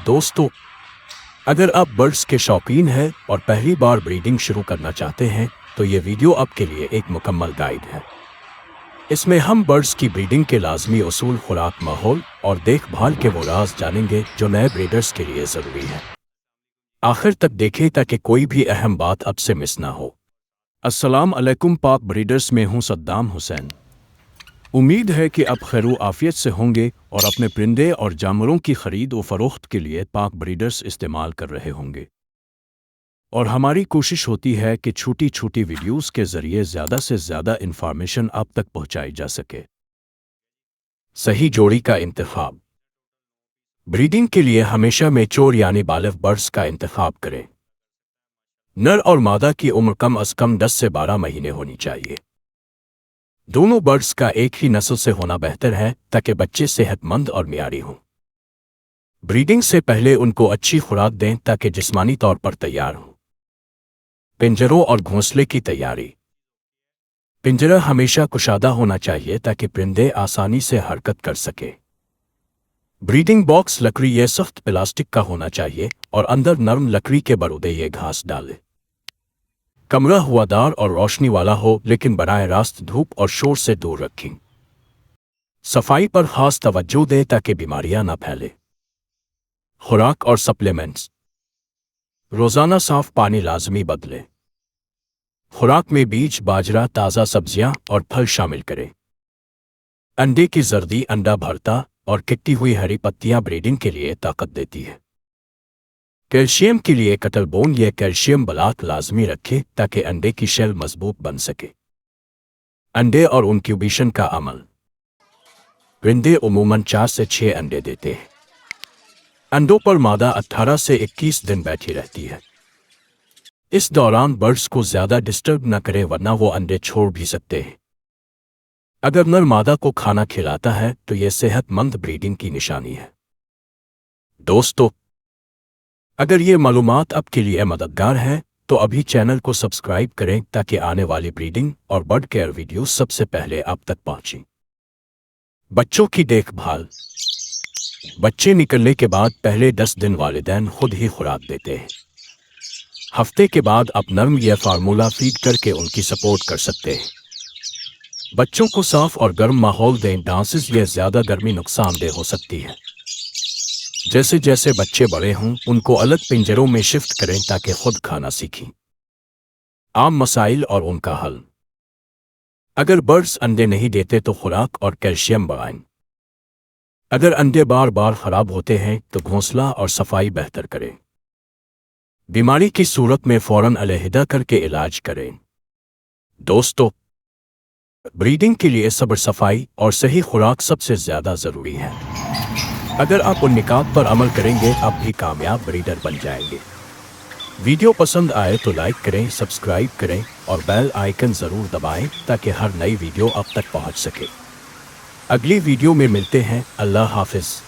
دوستو، اگر آپ برڈز کے شوقین ہیں اور پہلی بار بریڈنگ شروع کرنا چاہتے ہیں تو یہ ویڈیو آپ کے لیے ایک مکمل گائیڈ ہے۔ اس میں ہم برڈز کی بریڈنگ کے لازمی اصول، خوراک، ماحول اور دیکھ بھال کے وہ راز جانیں گے جو نئے بریڈرز کے لیے ضروری ہے۔ آخر تک دیکھیں تاکہ کوئی بھی اہم بات اب سے مس نہ ہو۔ السلام علیکم پاک بریڈرز، میں ہوں صدام حسین۔ امید ہے کہ آپ خیر و عافیت سے ہوں گے اور اپنے پرندے اور جانوروں کی خرید و فروخت کے لیے پاک بریڈرز استعمال کر رہے ہوں گے۔ اور ہماری کوشش ہوتی ہے کہ چھوٹی چھوٹی ویڈیوز کے ذریعے زیادہ سے زیادہ انفارمیشن آپ تک پہنچائی جا سکے۔ صحیح جوڑی کا انتخاب۔ بریڈنگ کے لیے ہمیشہ میچور یعنی بالغ برڈز کا انتخاب کریں۔ نر اور مادہ کی عمر کم از کم 10 سے 12 مہینے ہونی چاہیے۔ دونوں برڈز کا ایک ہی نسل سے ہونا بہتر ہے تاکہ بچے صحت مند اور معیاری ہوں۔ بریڈنگ سے پہلے ان کو اچھی خوراک دیں تاکہ جسمانی طور پر تیار ہوں۔ پنجروں اور گھونسلے کی تیاری۔ پنجرہ ہمیشہ کشادہ ہونا چاہیے تاکہ پرندے آسانی سے حرکت کر سکیں۔ بریڈنگ باکس لکڑی یا سخت پلاسٹک کا ہونا چاہیے اور اندر نرم لکڑی کے برودے یہ گھاس ڈالے۔ کمرہ ہوادار اور روشنی والا ہو لیکن براہ راست دھوپ اور شور سے دور رکھیں۔ صفائی پر خاص توجہ دیں تاکہ بیماریاں نہ پھیلیں۔ خوراک اور سپلیمنٹس۔ روزانہ صاف پانی لازمی بدلیں۔ خوراک میں بیج، باجرا، تازہ سبزیاں اور پھل شامل کریں۔ انڈے کی زردی، انڈا بھرتا اور کٹی ہوئی ہری پتیاں بریڈنگ کے لیے طاقت دیتی ہے۔ کیلشیم کے لیے کٹل بون یا کیلشیم بلاک لازمی رکھیں تاکہ انڈے کی شیل مضبوط بن سکے۔ انڈے اور انکیوبیشن کا عمل۔ پرندے عموماً 4 سے 6 انڈے دیتے ہیں۔ انڈوں پر مادہ 18 سے 21 دن بیٹھی رہتی ہے۔ اس دوران برڈز کو زیادہ ڈسٹرب نہ کریں ورنہ وہ انڈے چھوڑ بھی سکتے ہیں۔ اگر نر مادہ کو کھانا کھلاتا ہے تو یہ صحت مند بریڈنگ کی نشانی ہے۔ دوستو، اگر یہ معلومات آپ کے لیے مددگار ہے تو ابھی چینل کو سبسکرائب کریں تاکہ آنے والی بریڈنگ اور برڈ کیئر ویڈیوز سب سے پہلے آپ تک پہنچیں۔ بچوں کی دیکھ بھال۔ بچے نکلنے کے بعد پہلے 10 دن والدین خود ہی خوراک دیتے ہیں۔ ہفتے کے بعد آپ نرم یا فارمولا فیڈ کر کے ان کی سپورٹ کر سکتے ہیں۔ بچوں کو صاف اور گرم ماحول دیں، ڈانسز یا زیادہ گرمی نقصان دہ ہو سکتی ہے۔ جیسے جیسے بچے بڑے ہوں ان کو الگ پنجروں میں شفٹ کریں تاکہ خود کھانا سیکھیں۔ عام مسائل اور ان کا حل۔ اگر برڈز انڈے نہیں دیتے تو خوراک اور کیلشیم بڑھائیں۔ اگر انڈے بار بار خراب ہوتے ہیں تو گھونسلہ اور صفائی بہتر کریں۔ بیماری کی صورت میں فوراً علیحدہ کر کے علاج کریں۔ دوستو، بریڈنگ کے لیے صبر، صفائی اور صحیح خوراک سب سے زیادہ ضروری ہے۔ اگر آپ ان نکات پر عمل کریں گے آپ بھی کامیاب بریڈر بن جائیں گے۔ ویڈیو پسند آئے تو لائک کریں، سبسکرائب کریں اور بیل آئیکن ضرور دبائیں تاکہ ہر نئی ویڈیو آپ تک پہنچ سکے۔ اگلی ویڈیو میں ملتے ہیں۔ اللہ حافظ۔